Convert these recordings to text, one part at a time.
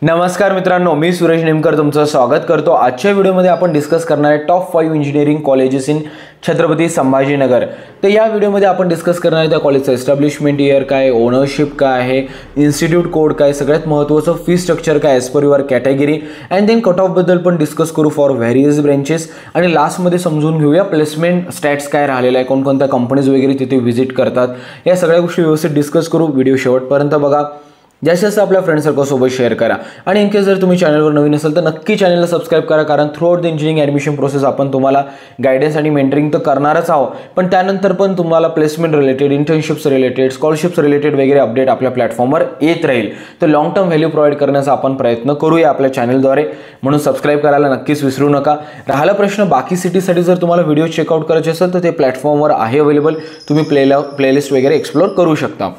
नमस्कार मित्रांनो, मी सुरेश नेमकर तुमचं स्वागत करतो। आजच्या व्हिडिओमध्ये आपण डिस्कस करणार आहे top 5 engineering colleges in Chhatrapati Sambhajinagar. तर या व्हिडिओमध्ये आपण डिस्कस करणार आहे त्या कॉलेजचं एस्टॅब्लिशमेंट इयर काय, ओनरशिप काय आहे, इन्स्टिट्यूट कोड काय, सगळ्यात महत्त्वाचं फी स्ट्रक्चर काय as per your category, and then cut off बद्दल पण डिस्कस करू फॉर व्हेरियस ब्रँचेस, आणि लास्टमध्ये समजून घेऊया प्लेसमेंट स्टॅट्स काय राहिलेला आहे, कोणकोणत्या कंपनीज वगैरे तिथे व्हिजिट करतात, या सगळ्या गोष्टी व्यवस्थित डिस्कस करू। व्हिडिओ शेवटपर्यंत बघा, जास्तीत जास्त आपल्या फ्रेंड सर्कलसोबत शेअर करा, आणि इनकेस जर तुम्ही चॅनलवर नवीन असाल तर नक्की चॅनलला सबस्क्राईब करा, कारण through out the engineering admission process आपण तुम्हाला गायडन्स आणि मेंटरिंग तर करणारच आहोत, पण त्यानंतर पण तुम्हाला placement related, internships related, scholarships related वगैरे अपडेट आपल्या प्लॅटफॉर्मवर येत राहील। तर लॉंग टर्म व्हॅल्यू प्रोव्हाइड करण्याचा आपण प्रयत्न करूया आपल्या चॅनलद्वारे, म्हणून सबस्क्राईब करायला नक्कीच विसरू नका। राहिला प्रश्न बाकी सिटीसाठी जर तुम्हाला व्हिडिओ चेकआउट करायचे असेल तर ते प्लॅटफॉर्मवर आहे अवेलेबल, तुम्ही प्लेलिस्ट वगैरे एक्सप्लोर करू शकता।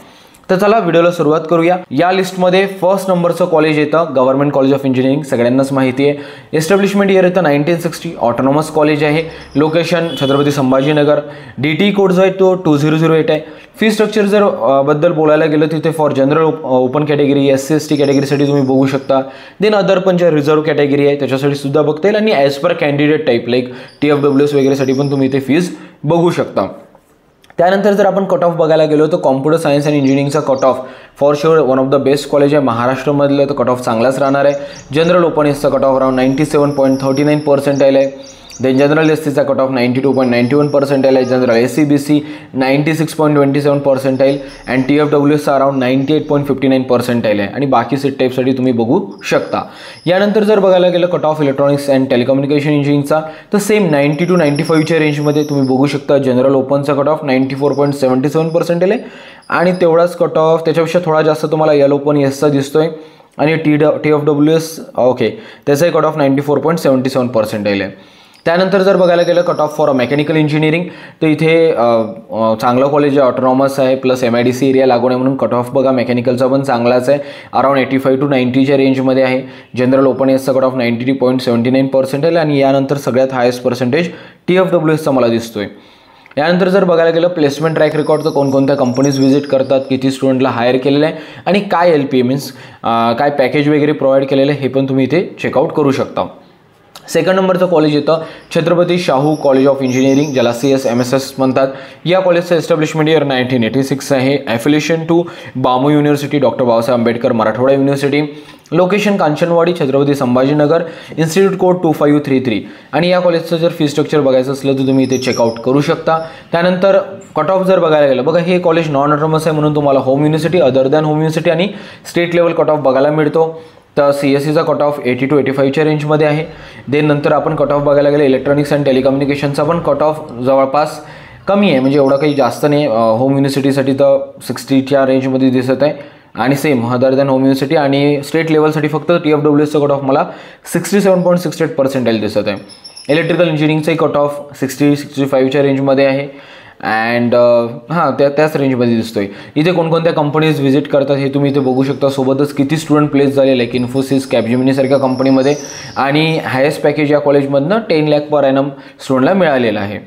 तर चला व्हिडिओला सुरुवात करूया। या लिस्टमध्ये फर्स्ट नंबरचं कॉलेज येतं गव्हर्नमेंट कॉलेज ऑफ इंजिनिअरिंग, सगळ्यांनाच माहिती आहे। एस्टॅब्लिशमेंट इयर येतं 1960, ऑटोनॉमस कॉलेज आहे, location Chhatrapati Sambhajinagar, DT code जो आहे तो 2008 आहे। फी स्ट्रक्चर जर बद्दल बोलायला गेलं तिथे for general open category, SC/ST कॅटेगरीसाठी तुम्ही बघू शकता, देन अदर पण जे रिझर्व कॅटेगरी आहे त्याच्यासाठी सुद्धा बघता येईल, आणि as per candidate type like TFWS वगैरेसाठी पण तुम्ही इथे फीज बघू शकता। त्यानंतर जर आपण कट ऑफ बघायला गेलो तर कॉम्प्युटर सायन्स अँड इंजिनिअरिंगचा cut off for sure one of the best college आहे महाराष्ट्रामधलं, तर कट ऑफ चांगलाच राहणार आहे। जनरल ओपन एसचा कट ऑफ अराउंड 97.39% आहे, देन जनरल SCचा कट ऑफ 92.91% आहे, जनरल SC/BC 96.27% अँड TFWSचा अराउंड 98.59% आहे, आणि बाकी सीट टाईपसाठी तुम्ही बघू शकता। यानंतर जर बघायला गेलं cut off electronics and telecommunication इंजिनिअरिंगचा तर सेम 90 to 95च्या रेंजमध्ये तुम्ही बघू शकता। जनरल ओपनचा कट ऑफ 94.77% आहे, आणि तेवढाच कट ऑफ त्याच्यापेक्षा थोडा जास्त तुम्हाला यल ओपन एसचा दिसतोय, आणि TFWS ओके त्याचाही कट ऑफ 94.77% आहे। त्यानंतर जर बघायला गेलं cut off for mechanical engineering तर इथे चांगलं कॉलेज आहे, ऑटोनॉमस आहे, प्लस MIDC एरिया लागून आहे, म्हणून कट ऑफ बघा मेकॅनिकलचा पण चांगलाच आहे, अराउंड 85 to 90च्या रेंजमध्ये आहे। जनरल ओपन एसचा कट ऑफ 93.79% आहे, आणि यानंतर सगळ्यात हायेस्ट पर्सेंटेज TFWSचा मला दिसतोय। यानंतर जर बघायला गेलं प्लेसमेंट ट्रॅक रेकॉर्ड तर कोणकोणत्या कंपनीज व्हिजिट करतात, किती स्टुडंटला हायर केलेलं आहे, आणि काय LPA मीन्स काय पॅकेज वगैरे प्रोव्हाइड केलेलं आहे हे पण तुम्ही इथे चेकआउट करू शकता। सेकंड नंबरचं कॉलेज येतं Chhatrapati Shahu college of engineering, ज्याला CSMSS म्हणतात। या कॉलेजचं एस्टॅब्लिशमेंट इयर 1986 आहे, affiliation to BAMU university, doctor Babasaheb Ambedkar Marathwada university, location Kanchanwadi Chhatrapati Sambhajinagar, institute code 2533, आणि या कॉलेजचं जर फी स्ट्रक्चर बघायचं असलं तर तुम्ही इथे चेकआउट करू शकता। त्यानंतर कट ऑफ जर बघायला गेलं बघा, हे कॉलेज नॉन ऑटोनॉमस आहे म्हणून तुम्हाला home university, other than home university आणि स्टेट लेवल कट ऑफ बघायला मिळतो। तर CSEचा कट ऑफ 80 to 85च्या रेंजमध्ये आहे। देन नंतर आपण कट ऑफ बघायला गेलं इलेक्ट्रॉनिक्स अँड टेलिकम्युनिकेशनचा पण कट ऑफ जवळपास कमी आहे, म्हणजे एवढं काही जास्त नाही। होम युनिव्हर्सिटीसाठी तर 60च्या रेंजमध्ये दिसत आहे, आणि same other than home university आणि स्टेट लेवलसाठी फक्त TFWSचा कट ऑफ मला 67.68% दिसत आहे। इलेक्ट्रिकल इंजिनिअरिंगचाही कट ऑफ 60-65च्या रेंजमध्ये आहे, अँड त्याच रेंजमध्ये दिसतोय। इथे कोणकोणत्या कंपनीज व्हिजिट करतात हे तुम्ही इथे बघू शकता, सोबतच किती स्टुडंट प्लेस झाले लाईक इन्फोसिस, कॅपजेमिनी सारख्या कंपनीमध्ये, आणि हायेस्ट पॅकेज या कॉलेजमधनं 10 लाख पर ॲनम स्टुडंटला मिळालेलं आहे।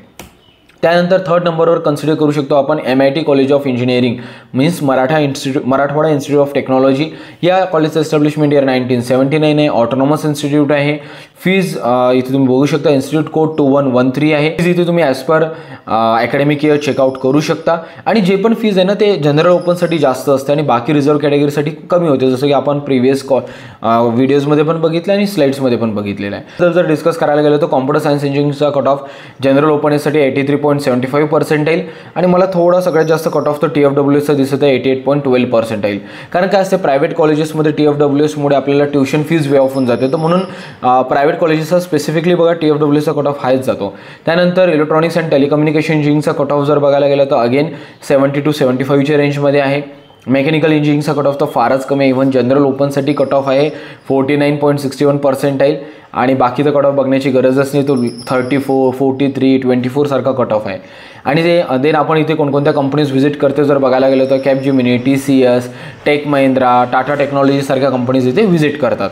त्यानंतर थर्ड नंबरवर कन्सिडर करू शकतो आपण MIT college of engineering means Marathwada institute of technology. या कॉलेजचं एस्टॅब्लिशमेंट इयर 1979 आहे, ऑटोनॉमस इन्स्टिट्यूट आहे। फीज इथे तुम्ही बघू शकता, इन्स्टिट्यूट कोड 2113 आहे। फीज इथे तुम्ही as per academic year check out करू शकता, आणि जे पण फीज आहे ना ते जनरल ओपनसाठी जास्त असते आणि बाकी रिझर्व कॅटेगरीसाठी कमी होते, जसं की आपण प्रिव्हियस व्हिडिओजमध्ये पण बघितलं आणि स्लाइड्समध्ये पण बघितलेलं आहे। जर डिस्कस करायला गेलं तर कॉम्प्युटर सायन्स इंजिनिअरिंगचा कट ऑफ जनरल ओपन एससाठी 83.75% येईल, आणि मला थोडा सगळ्यात जास्त कट ऑफ तर TFWSचा दिसत आहे 88.12% येईल, कारण काय असते प्रायव्हेट कॉलेजेसमध्ये TFWSमुळे आपल्याला ट्युशन फीज वे ऑफ होऊन जाते, तर म्हणून प्रायव्हेट कॉलेजेसचा स्पेसिफिकली बघा TFWSचा कट ऑफ हायच जातो। त्यानंतर इलेक्ट्रॉनिक्स अँड टेलिकम्युनिकेशन इंजिनिअरिंगचा कट ऑफ जर बघायला गेलं तर अगेन 70 to 75च्या रेंजमध्ये आहे। मेकॅनिकल इंजिनिअरिंगचा कट ऑफ तर फारच कमी आहे, इव्हन जनरल ओपनसाठी कट ऑफ आहे 49.61% येईल, आणि बाकी तर कट ऑफ बघण्याची गरजच नाही, तो 34, 43, 24 सारखा कट ऑफ आहे। आणि ते देन आपण इथे कोणकोणत्या कंपनीज व्हिजिट करते जर बघायला गेलं तर Capgemini, TCS, tech Mahindra, Tata technology सारख्या कंपनीज इथे व्हिजिट करतात।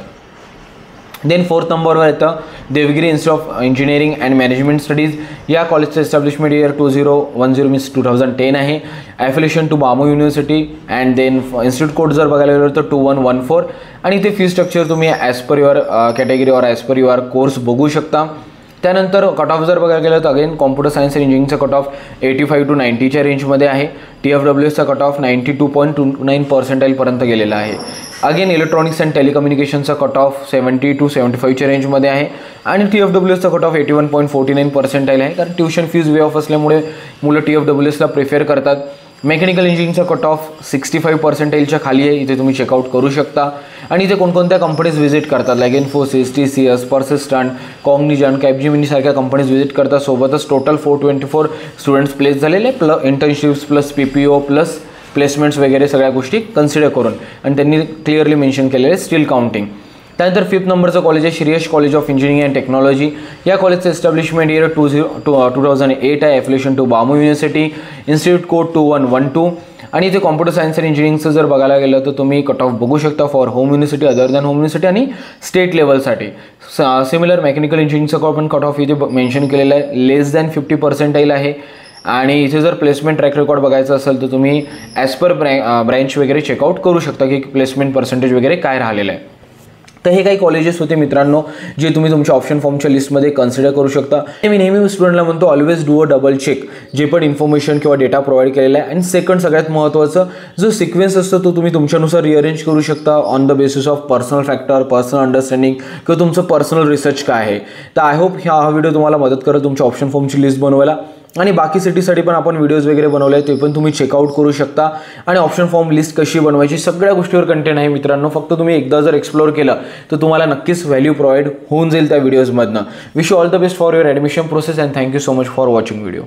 देन 4th नंबरवर येतं Devgiri institute of engineering and management studies. या कॉलेजचं एस्टॅब्लिशमेंट इयर 2010 मीन्स 2010 आहे. Affiliation to BAMU university. And then institute code जर बघायला गेलं तर 2114. आणि इथे फी स्ट्रक्चर तुम्ही as per your category or as per your course बघू शकता. त्यानंतर कट ऑफ जर बघायला गेलं तर अगेन कॉम्प्युटर सायन्स अँड इंजिनिअरिंगचा कट ऑफ 85 to 90च्या रेंजमध्ये आहे. TFWSचा कट ऑफ 92.29% पर्यंत गेलेला आहे. अगेन इलेक्ट्रॉनिक्स अँड टेलिकम्युनिकेशनचा कट ऑफ 70 to 75च्या रेंजमध्ये आहे. आणि TFWSचा कट ऑफ 81.49% आहे. कारण ट्युशन फीज वे ऑफ असल्यामुळे मुलं TFWSला प्रिफेअर करतात. मेकॅनिकल इंजिनिअरिंगचा कट ऑफ 65% खाली आहे. इथे तुम्ही चेकआउट करू शकता. आणि इथे कोणकोणत्या कंपनीज व्हिजिट करतात like Infosys, TCS, Persistent, Cognizant, Capgemini सारख्या कंपनीज व्हिजिट करतात. सोबतच टोटल 424 स्टुडंट्स प्लेस झालेले plus internships plus PPO plus placements वगैरे सगळ्या गोष्टी कन्सिडर करून. आणि त्यांनी क्लिअरली मेन्शन केलेले स्टील काउंटिंग. त्यानंतर 5th नंबरचं कॉलेज आहे Shreeyash college of engineering and technology. या कॉलेजचं एस्टॅब्लिशमेंट इयर 2008 आहे. Affiliation to BAMU university. Institute code 2112. आणि इथे कॉम्प्युटर सायन्स अँड इंजिनिअरिंगचं जर बघायला गेलं तर तुम्ही कट ऑफ बघू शकता for home university, other than home university आणि स्टेट लेवलसाठी. सिमिलर मेकॅनिकल इंजिनिअरिंगचं पण कट ऑफ इथे मेन्शन केलेलं आहे. लेस दॅन 50% आहे. आणि इथे जर प्लेसमेंट ट्रॅक रेकॉर्ड बघायचं असेल तर तुम्ही ॲज पर ब्रँच वगैरे चेकआउट करू शकता की प्लेसमेंट पर्सेंटेज वगैरे काय राहिलेलं आहे. तर हे काही कॉलेजेस होते मित्रांनो जे तुम्ही तुमच्या ऑप्शन फॉर्मच्या लिस्टमध्ये कन्सिडर करू शकता. मी नेहमी स्टुडंटला म्हणतो always do a double check जे पण इन्फॉर्मेशन किंवा डेटा प्रोव्हाइड केलेला आहे. आणि सेकंड सगळ्यात महत्त्वाचं जो सिक्वेन्स असतो तो तुम्ही तुमच्यानुसार रिअरेंज करू शकता on the basis of personal factor, personal understanding किंवा तुमचं पर्सनल रिसर्च काय आहे. तर आय होप हा व्हिडिओ तुम्हाला मदत करेल तुमच्या ऑप्शन फॉर्मची लिस्ट बनवायला. आणि बाकी सिटीसाठी पण आपण व्हिडिओज वगैरे बनवले ते पण तुम्ही चेकआउट करू शकता. आणि ऑप्शन फॉर्म लिस्ट कशी बनवायची सगळ्या गोष्टीवर कंटेंट आहे मित्रांनो. फक्त तुम्ही एकदा जर एक्सप्लोर केलं तर तुम्हाला नक्कीच व्हॅल्यू प्रोव्हाइड होऊन जाईल त्या व्हिडिओजमधनं. Wish you all the best for your admission process and thank you so much for watching video.